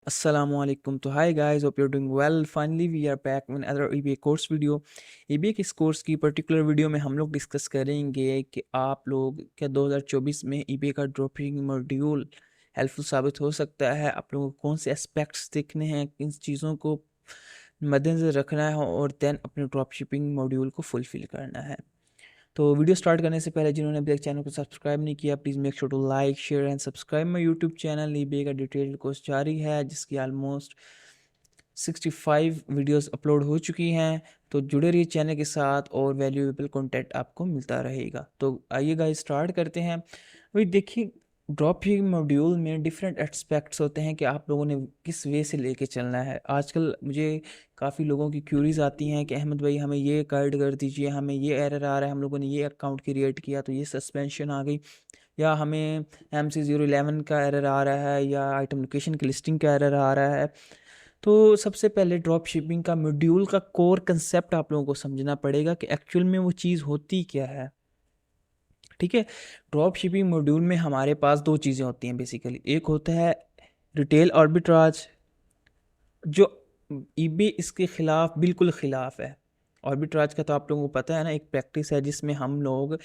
Assalamualaikum. तो hi guys, hope you are doing well. Finally we are back with other EBA course video. EBA के इस course की particular video में हम लोग डिस्कस करेंगे कि आप लोग क्या 2024 में ईबीए का ड्रॉपिंग मॉड्यूल हेल्पफुल साबित हो सकता है. आप लोगों को कौन से एस्पेक्ट्स देखने हैं, किन चीज़ों को मद्देनजर रखना है और देन अपने ड्रॉप शिपिंग मॉड्यूल को फुलफिल करना है. तो वीडियो स्टार्ट करने से पहले जिन्होंने अभी तक चैनल को सब्सक्राइब नहीं किया, please make sure to like share and subscribe my YouTube channel. EBA का डिटेल्ड कोर्स जारी है जिसकी ऑलमोस्ट 65 वीडियोस अपलोड हो चुकी हैं. तो जुड़े रहिए चैनल के साथ और वैल्यूएबल कंटेंट आपको मिलता रहेगा. तो आइए गाइस स्टार्ट करते हैं. अभी देखिए, ड्रॉपिंग मॉड्यूल में डिफरेंट एस्पेक्ट्स होते हैं कि आप लोगों ने किस वे से लेके चलना है. आजकल मुझे काफ़ी लोगों की क्यूरीज आती हैं कि अहमद भाई हमें ये गाइड कर दीजिए, हमें ये एरर आ रहा है, हम लोगों ने ये अकाउंट क्रिएट किया तो ये सस्पेंशन आ गई, या हमें MC011 का एरर आ रहा है, या आइटम लोकेशन की लिस्टिंग का एरर आ रहा है. तो सबसे पहले ड्रॉप शिपिंग का मॉड्यूल का कोर कंसेप्ट आप लोगों को समझना पड़ेगा कि एक्चुअल में वो चीज़ होती क्या है. ठीक है. ड्रॉप शिपिंग मॉड्यूल में हमारे पास दो चीज़ें होती हैं बेसिकली. एक होता है रिटेल आर्बिट्राज, जो ईबे इसके खिलाफ बिल्कुल खिलाफ है. आर्बिट्राज का तो आप लोगों को पता है ना, एक प्रैक्टिस है जिसमें हम लोग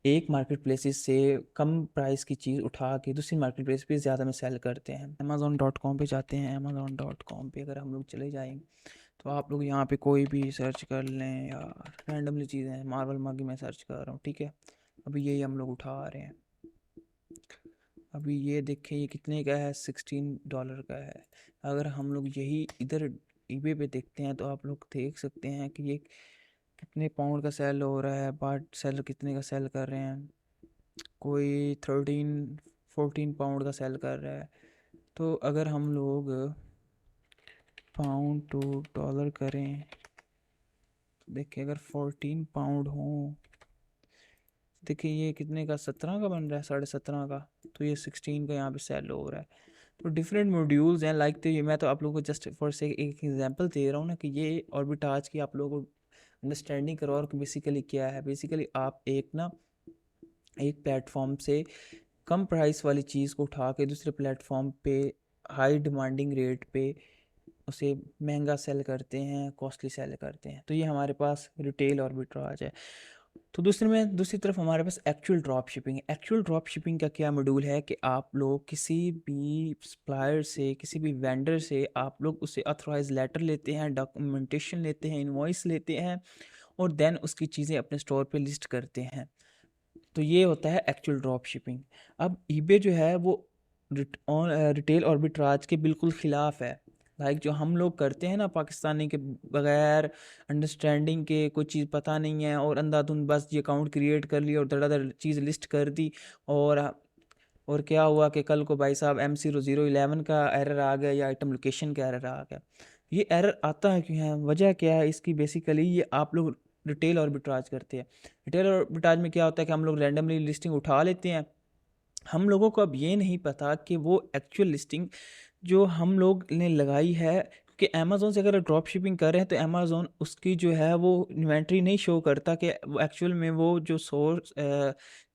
एक मार्केट प्लेसेस से कम प्राइस की चीज़ उठा के दूसरी मार्केट प्लेस पे ज़्यादा में सेल करते हैं. Amazon.com पे जाते हैं. Amazon.com पे अगर हम लोग चले जाएंगे तो आप लोग यहाँ पे कोई भी सर्च कर लें, यार रैंडमली चीज़ें हैं. मार्वल मग में सर्च कर रहा हूँ. ठीक है, अभी यही हम लोग उठा रहे हैं. अभी ये देखें, ये कितने का है, $16 का है. अगर हम लोग यही इधर ईबे पे देखते हैं तो आप लोग देख सकते हैं कि ये कितने पाउंड का सेल हो रहा है. बाट सेल कितने का सेल कर रहे हैं, कोई 13-14 पाउंड का सेल कर रहा है. तो अगर हम लोग पाउंड टू डॉलर करें, देखिए अगर 14 पाउंड हो, देखिए ये कितने का, 17 का बन रहा है, 17.5 का. तो ये 16 का यहाँ पे सेल हो रहा है. तो डिफरेंट मॉड्यूल्स हैं लाइक. तो ये मैं तो आप लोगों को जस्ट फॉर से एक एग्जांपल दे रहा हूँ ना कि ये ऑर्बिटाज की आप लोगों को अंडरस्टैंडिंग करवा कि बेसिकली क्या है. बेसिकली आप एक प्लेटफॉर्म से कम प्राइस वाली चीज़ को उठा के दूसरे प्लेटफॉर्म पे हाई डिमांडिंग रेट पे उसे महंगा सेल करते हैं, कॉस्टली सेल करते हैं. तो ये हमारे पास रिटेल आर्बिट्राज है. तो दूसरी तरफ हमारे पास एक्चुअल ड्रॉप शिपिंग है. एक्चुअल ड्रॉप शिपिंग का क्या मॉड्यूल है कि आप लोग किसी भी सप्लायर से, किसी भी वेंडर से आप लोग उसे ऑथराइज लेटर लेते हैं, डॉक्यूमेंटेशन लेते हैं, इनवॉइस लेते हैं और देन उसकी चीज़ें अपने स्टोर पे लिस्ट करते हैं. तो ये होता है एक्चुअल ड्रॉप शिपिंग. अब ईबे जो है वो रिटेल आर्बिट्राज के बिल्कुल ख़िलाफ़ है. लाइक जो हम लोग करते हैं ना, पाकिस्तानी के बगैर अंडरस्टैंडिंग के, कोई चीज़ पता नहीं है और अंधाधुंध बस ये अकाउंट क्रिएट कर लिया और धड़ाधड़ चीज़ लिस्ट कर दी. और और क्या हुआ कि कल को भाई साहब MC011 का एरर आ गया या आइटम लोकेशन का एरर आ गया. ये एरर आता है क्यों है, वजह क्या है इसकी. बेसिकली ये आप लोग रिटेल आर्बिट्राज करते हैं. रिटेल आर्बिट्राज में क्या होता है कि हम लोग रैंडमली लिस्टिंग उठा लेते हैं. हम लोगों को अब ये नहीं पता कि वो एक्चुअल लिस्टिंग जो हम लोग ने लगाई है, क्योंकि अमेज़ोन से अगर ड्रॉप शिपिंग कर रहे हैं तो अमेज़ोन उसकी जो है वो इन्वेंट्री नहीं शो करता कि वो एक्चुअल में वो जो सोर्स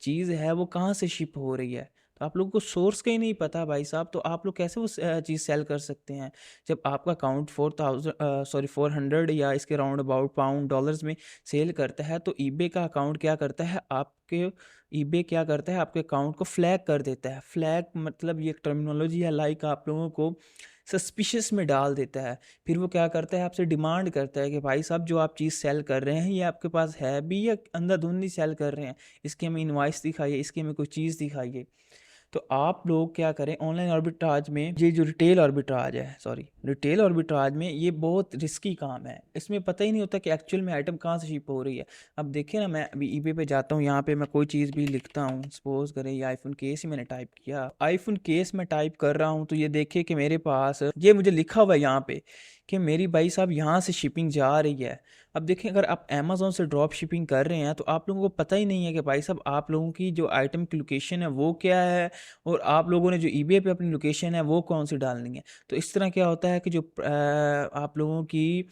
चीज़ है वो कहाँ से शिप हो रही है. तो आप लोगों को सोर्स का ही नहीं पता भाई साहब, तो आप लोग कैसे वो चीज़ सेल कर सकते हैं जब आपका अकाउंट 400 या इसके राउंड अबाउट पाउंड डॉलर्स में सेल करता है. तो ईबे का अकाउंट क्या करता है, आपके अकाउंट को फ्लैग कर देता है. फ्लैग मतलब ये एक टर्मिनोलॉजी है, लाइक आप लोगों को सस्पिशियस में डाल देता है. फिर वो क्या करता है, आपसे डिमांड करता है कि भाई साहब जो आप चीज़ सेल कर रहे हैं ये आपके पास है भी या अंधाधुंधी सेल कर रहे हैं, इसकी हमें इनवॉइस दिखाइए, इसकी हमें कोई चीज़ दिखाइए. तो आप लोग क्या करें, ऑनलाइन आर्बिट्राज में ये जो रिटेल आर्बिट्राज में ये बहुत रिस्की काम है. इसमें पता ही नहीं होता कि एक्चुअल में आइटम कहाँ से शिप हो रही है. अब देखिए ना, मैं अभी ईबे पे जाता हूँ, यहाँ पे मैं कोई चीज़ भी लिखता हूँ, सपोज करें ये आईफोन केस ही मैंने टाइप किया, आईफोन केस मैं टाइप कर रहा हूँ. तो ये देखिए कि मेरे पास ये मुझे लिखा हुआ है यहाँ पे कि मेरी भाई साहब यहाँ से शिपिंग जा रही है. अब देखिए, अगर आप अमेज़ोन से ड्रॉप शिपिंग कर रहे हैं तो आप लोगों को पता ही नहीं है कि भाई साहब आप लोगों की जो आइटम की लोकेशन है वो क्या है और आप लोगों ने जो ईबे पे अपनी लोकेशन है वो कौन सी डालनी है. तो इस तरह क्या होता है कि जो आप लोगों की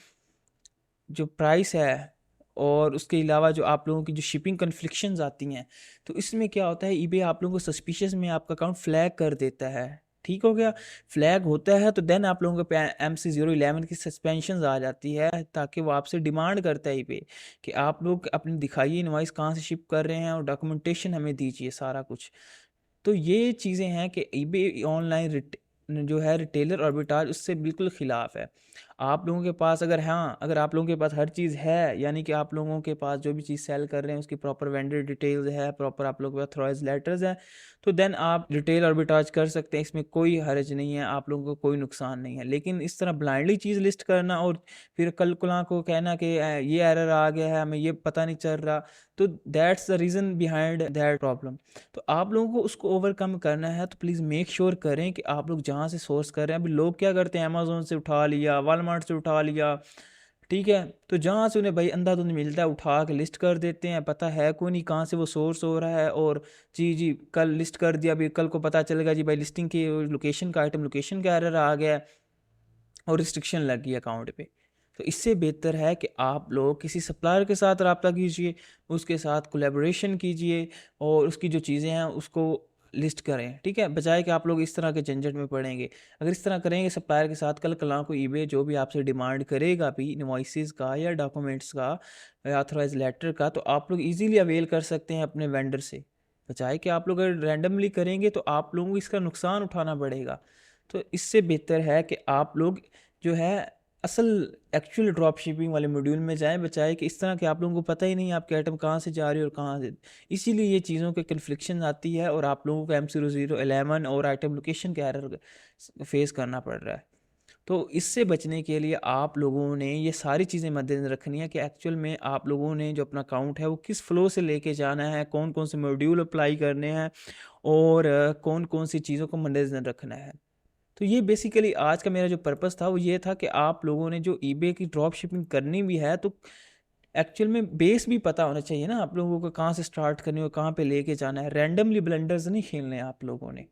जो प्राइस है और उसके अलावा जो आप लोगों की जो शिपिंग कन्फ्लिक्शंस आती हैं, तो इसमें क्या होता है, ईबे आप लोगों को सस्पिशियस में आपका अकाउंट फ्लैग कर देता है. ठीक हो गया। फ्लैग होता है तो देन आप लोगों के MC011 की सस्पेंशन आ जाती है, ताकि वो आपसे डिमांड करता है पे कि आप लोग अपनी दिखाइए इनवाइस कहाँ से शिप कर रहे हैं और डॉक्यूमेंटेशन हमें दीजिए सारा कुछ। तो ये चीज़ें हैं कि ईबे ऑनलाइन जो है रिटेलर आर्बिट्राज उससे बिल्कुल ख़िलाफ़ है। आप लोगों के पास अगर हाँ, अगर आप लोगों के पास हर चीज़ है, यानी कि आप लोगों के पास जो भी चीज़ सेल कर रहे हैं उसकी प्रॉपर वेंडर डिटेल्स है, प्रॉपर आप लोगों के पास ऑथराइज्ड लेटर्स हैं, तो देन आप रिटेल आर्बिट्राज कर सकते हैं, इसमें कोई हर्ज नहीं है, आप लोगों को कोई नुकसान नहीं है। लेकिन इस तरह ब्लाइंडली चीज़ लिस्ट करना और फिर कल कुला को कहना कि ये एरर आ गया है, हमें ये पता नहीं चल रहा, तो that's the reason behind that problem. तो आप लोगों को उसको ओवरकम करना है, तो प्लीज़ मेक श्योर करें कि आप लोग जहाँ से सोर्स कर रहे हैं, अभी लोग क्या करते हैं, अमेज़न से उठा लिया, वॉलमार्ट से उठा लिया, ठीक है, तो जहाँ से उन्हें भाई अंधाधुंध मिलता है उठा के लिस्ट कर देते हैं, पता है कोई नहीं कहाँ से वो सोर्स हो रहा है, और जी जी कल लिस्ट कर दिया, अभी कल को पता चलेगा जी भाई लिस्टिंग की लोकेशन का आइटम लोकेशन का एरर आ गया और रिस्ट्रिक्शन लग गई अकाउंट पे। तो इससे बेहतर है कि आप लोग किसी सप्लायर के साथ रब्ता कीजिए, उसके साथ कोलैबोरेशन कीजिए और उसकी जो चीज़ें हैं उसको लिस्ट करें, ठीक है, बजाय कि आप लोग इस तरह के झंझट में पड़ेंगे। अगर इस तरह करेंगे सप्लायर के साथ, कल कला को ईबे जो भी आपसे डिमांड करेगा भी इनवॉइसेस का या डॉक्यूमेंट्स का या ऑथराइज लेटर का, तो आप लोग इजीली अवेल कर सकते हैं अपने वेंडर से, बजाय कि आप लोग अगर रैंडमली करेंगे तो आप लोगों को इसका नुकसान उठाना पड़ेगा। तो इससे बेहतर है कि आप लोग जो है असल एक्चुअल ड्रॉप शिपिंग वाले मॉड्यूल में जाएं, बचाए कि इस तरह के आप लोगों को पता ही नहीं आपके आइटम कहाँ से जा रही है और कहाँ से, इसीलिए ये चीज़ों के कन्फ्लिक्शन आती है और आप लोगों को M0011 और आइटम लोकेशन का एरर फेस करना पड़ रहा है। तो इससे बचने के लिए आप लोगों ने ये सारी चीज़ें मद्देनजर रखनी है कि एक्चुअल में आप लोगों ने जो अपना अकाउंट है वो किस फ्लो से लेके जाना है, कौन कौन से मॉड्यूल अप्लाई करने हैं और कौन कौन सी चीज़ों को मद्देनजर रखना है। तो ये बेसिकली आज का मेरा जो पर्पस था वो ये था कि आप लोगों ने जो ईबे की ड्रॉप शिपिंग करनी भी है तो एक्चुअल में बेस भी पता होना चाहिए ना आप लोगों को, कहाँ से स्टार्ट करनी हो, कहाँ पे लेके जाना है। रैंडमली ब्लंडर्स नहीं खेलने हैं आप लोगों ने,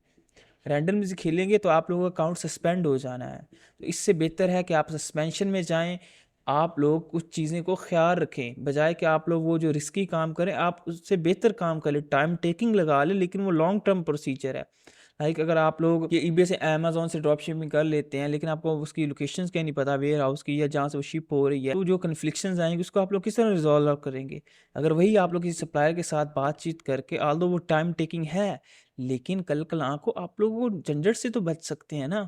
रैंडमली से खेलेंगे तो आप लोगों का अकाउंट सस्पेंड हो जाना है। तो इससे बेहतर है कि आप सस्पेंशन में जाएं, आप लोग कुछ चीज़ें को ख्याल रखें, बजाय कि आप लोग वो जो रिस्की काम करें आप उससे बेहतर काम करें, टाइम टेकिंग लगा लें, लेकिन वो लॉन्ग टर्म प्रोसीजर है। लाइक अगर आप लोग ये ईबे से अमेज़न से ड्रॉप शिपिंग कर लेते हैं, लेकिन आपको उसकी लोकेशंस क्या नहीं पता वेयर हाउस की या जहाँ से वो शिप हो रही है, तो जो कन्फ्लिक्शंस आएंगे उसको आप लोग किस तरह रिजॉल्व करेंगे। अगर वही आप लोग किसी सप्लायर के साथ बातचीत करके, आल्दो वो टाइम टेकिंग है, लेकिन कल कल को आप लोग वो झंझट से तो बच सकते हैं ना।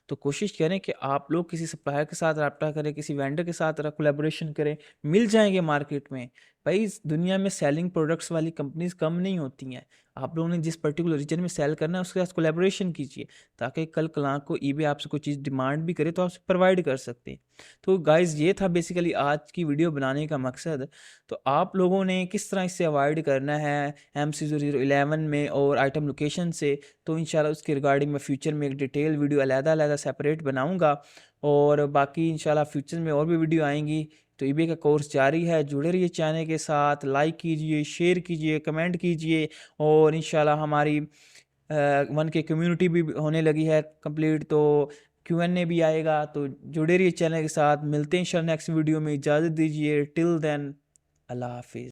तो कोशिश करें कि आप लोग किसी सप्लायर के साथ रब्ता करें, किसी वेंडर के साथ कोलैबोरेशन करें, मिल जाएंगे मार्केट में। भाई इस दुनिया में सेलिंग प्रोडक्ट्स वाली कंपनीज कम नहीं होती हैं। आप लोगों ने जिस पर्टिकुलर रीजन में सेल करना है उसके साथ कोलैबोरेशन कीजिए, ताकि कल कलाक को ईबे आपसे कोई चीज़ डिमांड भी करे तो आपसे प्रोवाइड कर सकते हैं। तो गाइज ये था बेसिकली आज की वीडियो बनाने का मकसद। तो आप लोगों ने किस तरह इससे अवॉइड करना है MC0011 में और आइटम लोकेशन से, तो इंशाल्लाह उसके रिगार्डिंग मैं फ्यूचर में एक डिटेल वीडियो अलग-अलग सेपरेट बनाऊंगा। और बाकी इंशाल्लाह फ्यूचर में और भी वीडियो आएंगी। तो ईबे का कोर्स जारी है, जुड़े रहिए चैनल के साथ, लाइक कीजिए, शेयर कीजिए, कमेंट कीजिए और इंशाल्लाह हमारी 1K कम्युनिटी भी होने लगी है कंप्लीट, तो Q&A भी आएगा। तो जुड़े रहिए चैनल के साथ, मिलते हैं इंशाल्लाह नेक्स्ट वीडियो में, इजाज़त दीजिए, टिल देन अल्लाह हाफिज़।